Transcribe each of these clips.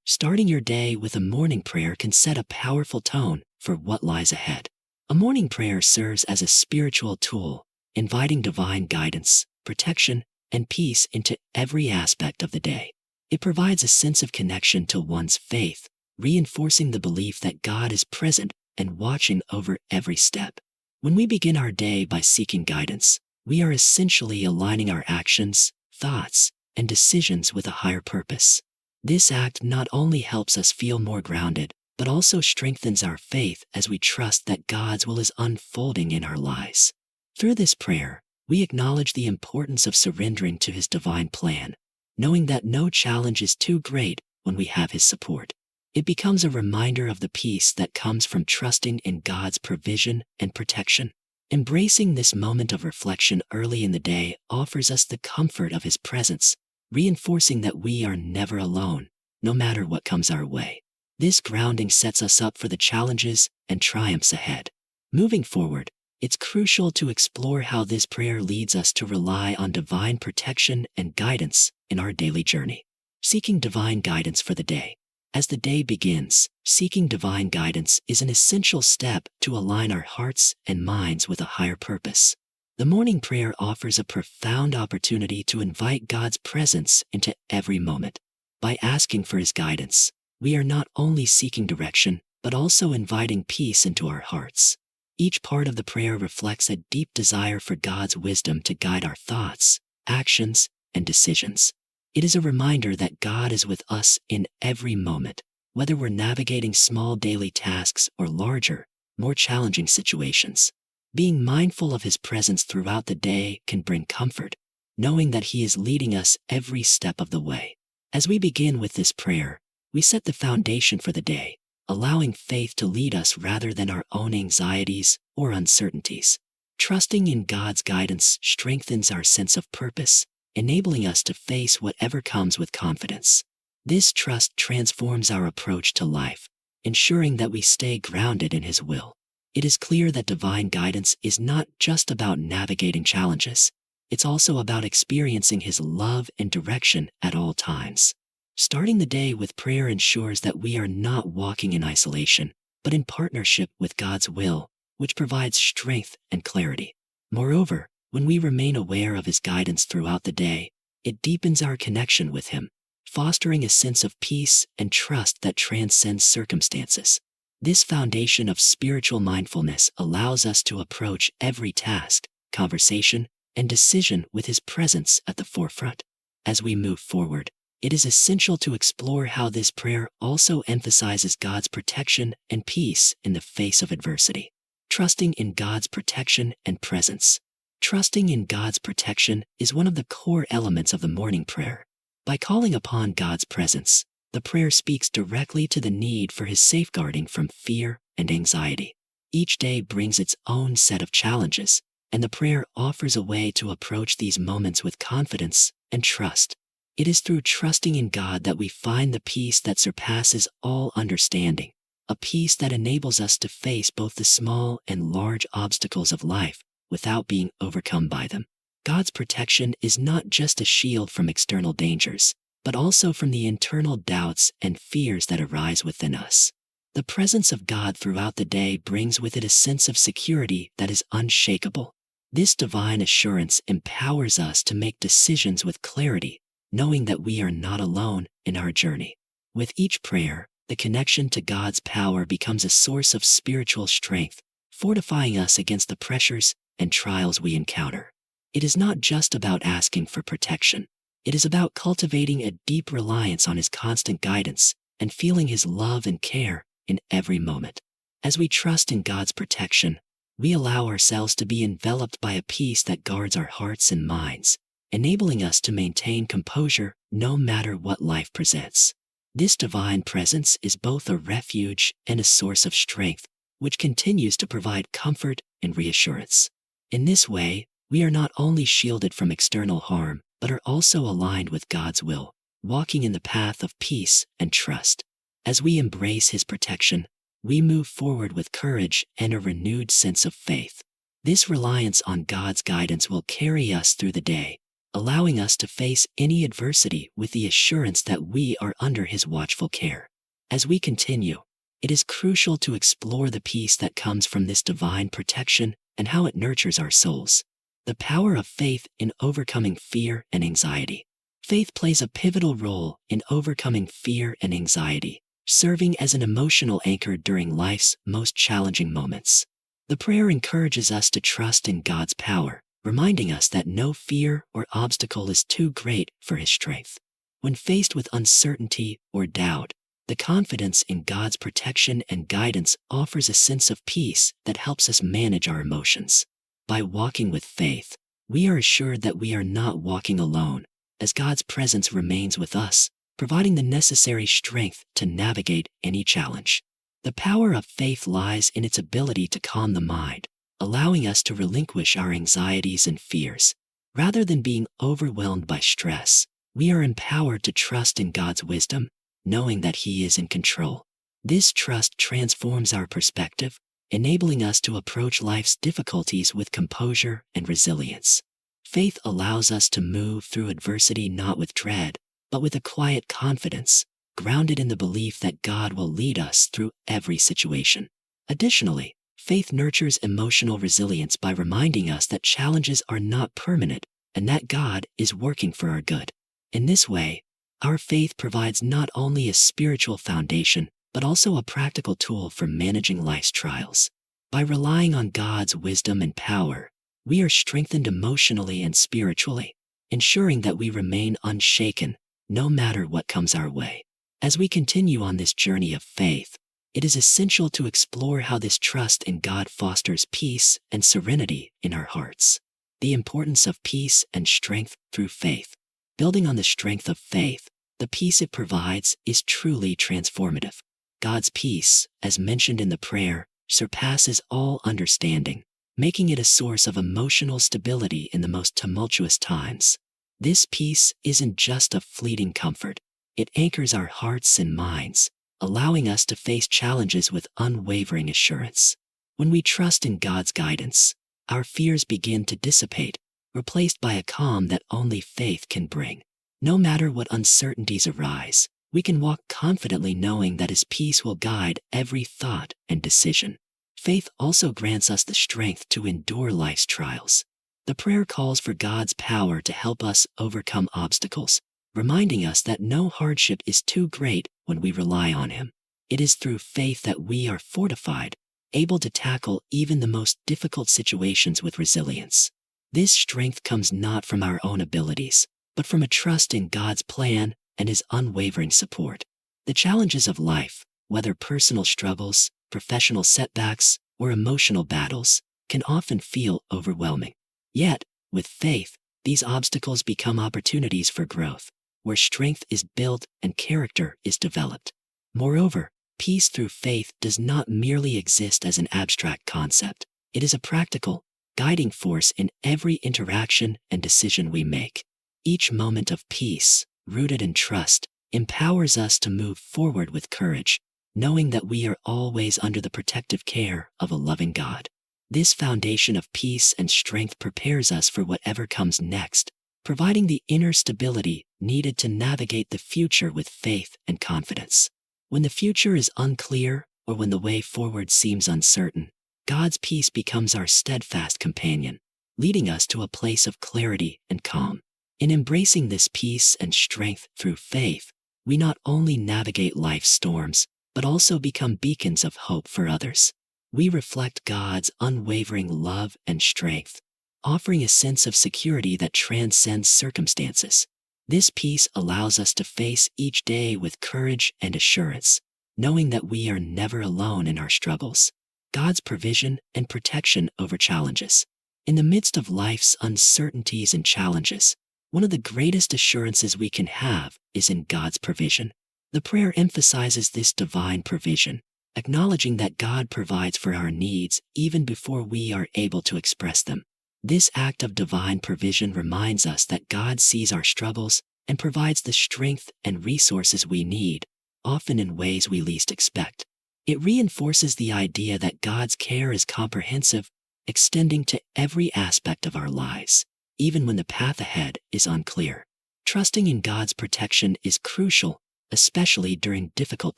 Starting your day with a morning prayer can set a powerful tone for what lies ahead. A morning prayer serves as a spiritual tool, inviting divine guidance, protection, and peace into every aspect of the day. It provides a sense of connection to one's faith, reinforcing the belief that God is present and watching over every step. When we begin our day by seeking guidance, we are essentially aligning our actions, thoughts, and decisions with a higher purpose. This act not only helps us feel more grounded, but also strengthens our faith as we trust that God's will is unfolding in our lives. Through this prayer, we acknowledge the importance of surrendering to His divine plan, knowing that no challenge is too great when we have His support. It becomes a reminder of the peace that comes from trusting in God's provision and protection. Embracing this moment of reflection early in the day offers us the comfort of His presence, reinforcing that we are never alone, no matter what comes our way. This grounding sets us up for the challenges and triumphs ahead. Moving forward, it's crucial to explore how this prayer leads us to rely on divine protection and guidance in our daily journey. Seeking divine guidance for the day. As the day begins, seeking divine guidance is an essential step to align our hearts and minds with a higher purpose. The morning prayer offers a profound opportunity to invite God's presence into every moment. By asking for His guidance, we are not only seeking direction, but also inviting peace into our hearts. Each part of the prayer reflects a deep desire for God's wisdom to guide our thoughts, actions, and decisions. It is a reminder that God is with us in every moment, whether we're navigating small daily tasks or larger, more challenging situations. Being mindful of His presence throughout the day can bring comfort, knowing that He is leading us every step of the way. As we begin with this prayer, we set the foundation for the day, allowing faith to lead us rather than our own anxieties or uncertainties. Trusting in God's guidance strengthens our sense of purpose, enabling us to face whatever comes with confidence. This trust transforms our approach to life, ensuring that we stay grounded in His will. It is clear that divine guidance is not just about navigating challenges. It's also about experiencing His love and direction at all times. Starting the day with prayer ensures that we are not walking in isolation, but in partnership with God's will, which provides strength and clarity. Moreover, when we remain aware of His guidance throughout the day, it deepens our connection with Him, fostering a sense of peace and trust that transcends circumstances. This foundation of spiritual mindfulness allows us to approach every task, conversation, and decision with His presence at the forefront. As we move forward, it is essential to explore how this prayer also emphasizes God's protection and peace in the face of adversity. Trusting in God's protection and presence. Trusting in God's protection is one of the core elements of the morning prayer. By calling upon God's presence, the prayer speaks directly to the need for His safeguarding from fear and anxiety. Each day brings its own set of challenges, and the prayer offers a way to approach these moments with confidence and trust. It is through trusting in God that we find the peace that surpasses all understanding, a peace that enables us to face both the small and large obstacles of life without being overcome by them. God's protection is not just a shield from external dangers, but also from the internal doubts and fears that arise within us. The presence of God throughout the day brings with it a sense of security that is unshakable. This divine assurance empowers us to make decisions with clarity, knowing that we are not alone in our journey. With each prayer, the connection to God's power becomes a source of spiritual strength, fortifying us against the pressures and trials we encounter. It is not just about asking for protection. It is about cultivating a deep reliance on His constant guidance and feeling His love and care in every moment. As we trust in God's protection, we allow ourselves to be enveloped by a peace that guards our hearts and minds, enabling us to maintain composure no matter what life presents. This divine presence is both a refuge and a source of strength, which continues to provide comfort and reassurance. In this way, we are not only shielded from external harm, but are also aligned with God's will, walking in the path of peace and trust. As we embrace His protection, we move forward with courage and a renewed sense of faith. This reliance on God's guidance will carry us through the day, allowing us to face any adversity with the assurance that we are under His watchful care. As we continue, it is crucial to explore the peace that comes from this divine protection and how it nurtures our souls. The power of faith in overcoming fear and anxiety. Faith plays a pivotal role in overcoming fear and anxiety, serving as an emotional anchor during life's most challenging moments. The prayer encourages us to trust in God's power, reminding us that no fear or obstacle is too great for His strength. When faced with uncertainty or doubt, the confidence in God's protection and guidance offers a sense of peace that helps us manage our emotions. By walking with faith, we are assured that we are not walking alone, as God's presence remains with us, providing the necessary strength to navigate any challenge. The power of faith lies in its ability to calm the mind, allowing us to relinquish our anxieties and fears. Rather than being overwhelmed by stress, we are empowered to trust in God's wisdom, knowing that He is in control. This trust transforms our perspective, enabling us to approach life's difficulties with composure and resilience. Faith allows us to move through adversity not with dread, but with a quiet confidence, grounded in the belief that God will lead us through every situation. Additionally, faith nurtures emotional resilience by reminding us that challenges are not permanent and that God is working for our good. In this way, our faith provides not only a spiritual foundation, but also a practical tool for managing life's trials. By relying on God's wisdom and power, we are strengthened emotionally and spiritually, ensuring that we remain unshaken no matter what comes our way. As we continue on this journey of faith, it is essential to explore how this trust in God fosters peace and serenity in our hearts. The importance of peace and strength through faith. Building on the strength of faith, the peace it provides is truly transformative. God's peace, as mentioned in the prayer, surpasses all understanding, making it a source of emotional stability in the most tumultuous times. This peace isn't just a fleeting comfort. It anchors our hearts and minds, allowing us to face challenges with unwavering assurance. When we trust in God's guidance, our fears begin to dissipate, replaced by a calm that only faith can bring. No matter what uncertainties arise, we can walk confidently knowing that His peace will guide every thought and decision. Faith also grants us the strength to endure life's trials. The prayer calls for God's power to help us overcome obstacles, reminding us that no hardship is too great when we rely on Him. It is through faith that we are fortified, able to tackle even the most difficult situations with resilience. This strength comes not from our own abilities, but from a trust in God's plan and His unwavering support. The challenges of life, whether personal struggles, professional setbacks, or emotional battles, can often feel overwhelming. Yet, with faith, these obstacles become opportunities for growth, where strength is built and character is developed. Moreover, peace through faith does not merely exist as an abstract concept. It is a practical, guiding force in every interaction and decision we make. Each moment of peace, rooted in trust, empowers us to move forward with courage, knowing that we are always under the protective care of a loving God. This foundation of peace and strength prepares us for whatever comes next, providing the inner stability needed to navigate the future with faith and confidence. When the future is unclear or when the way forward seems uncertain, God's peace becomes our steadfast companion, leading us to a place of clarity and calm. In embracing this peace and strength through faith, we not only navigate life's storms, but also become beacons of hope for others. We reflect God's unwavering love and strength, offering a sense of security that transcends circumstances. This peace allows us to face each day with courage and assurance, knowing that we are never alone in our struggles. God's provision and protection over challenges. In the midst of life's uncertainties and challenges, one of the greatest assurances we can have is in God's provision. The prayer emphasizes this divine provision, acknowledging that God provides for our needs even before we are able to express them. This act of divine provision reminds us that God sees our struggles and provides the strength and resources we need, often in ways we least expect. It reinforces the idea that God's care is comprehensive, extending to every aspect of our lives. even when the path ahead is unclear. Trusting in God's protection is crucial, especially during difficult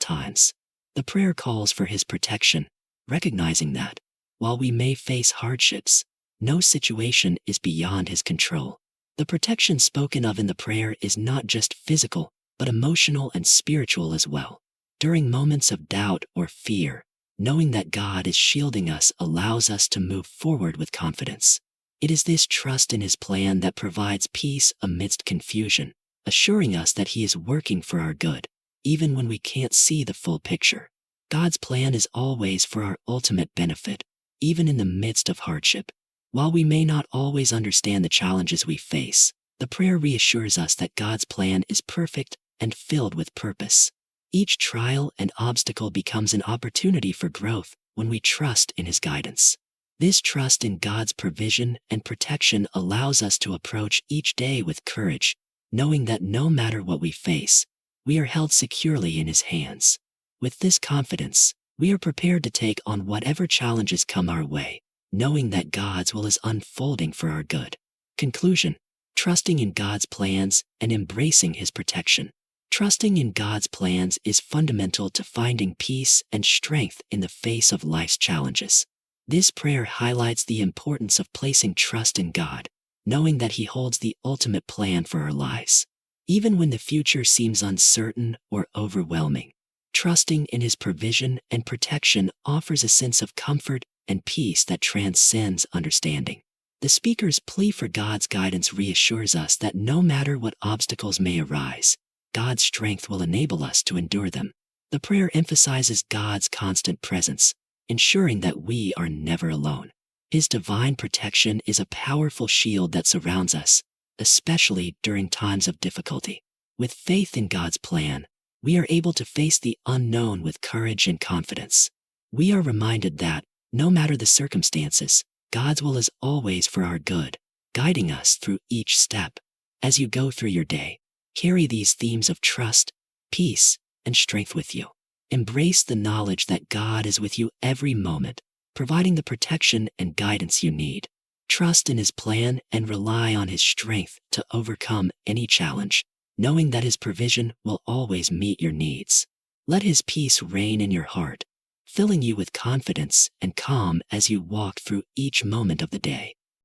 times. The prayer calls for His protection, recognizing that, while we may face hardships, no situation is beyond His control. The protection spoken of in the prayer is not just physical, but emotional and spiritual as well. During moments of doubt or fear, knowing that God is shielding us allows us to move forward with confidence. It is this trust in His plan that provides peace amidst confusion, assuring us that He is working for our good, even when we can't see the full picture. God's plan is always for our ultimate benefit, even in the midst of hardship. While we may not always understand the challenges we face, the prayer reassures us that God's plan is perfect and filled with purpose. Each trial and obstacle becomes an opportunity for growth when we trust in His guidance. This trust in God's provision and protection allows us to approach each day with courage, knowing that no matter what we face, we are held securely in His hands. With this confidence, we are prepared to take on whatever challenges come our way, knowing that God's will is unfolding for our good. Conclusion: trusting in God's plans and embracing His protection. Trusting in God's plans is fundamental to finding peace and strength in the face of life's challenges. This prayer highlights the importance of placing trust in God, knowing that He holds the ultimate plan for our lives. Even when the future seems uncertain or overwhelming, trusting in His provision and protection offers a sense of comfort and peace that transcends understanding. The speaker's plea for God's guidance reassures us that no matter what obstacles may arise, God's strength will enable us to endure them. The prayer emphasizes God's constant presence, ensuring that we are never alone. His divine protection is a powerful shield that surrounds us, especially during times of difficulty. With faith in God's plan, we are able to face the unknown with courage and confidence. We are reminded that, no matter the circumstances, God's will is always for our good, guiding us through each step. As you go through your day, carry these themes of trust, peace, and strength with you. Embrace the knowledge that God is with you every moment, providing the protection and guidance you need. Trust in His plan and rely on His strength to overcome any challenge, knowing that His provision will always meet your needs. Let His peace reign in your heart, filling you with confidence and calm as you walk through each moment of the day.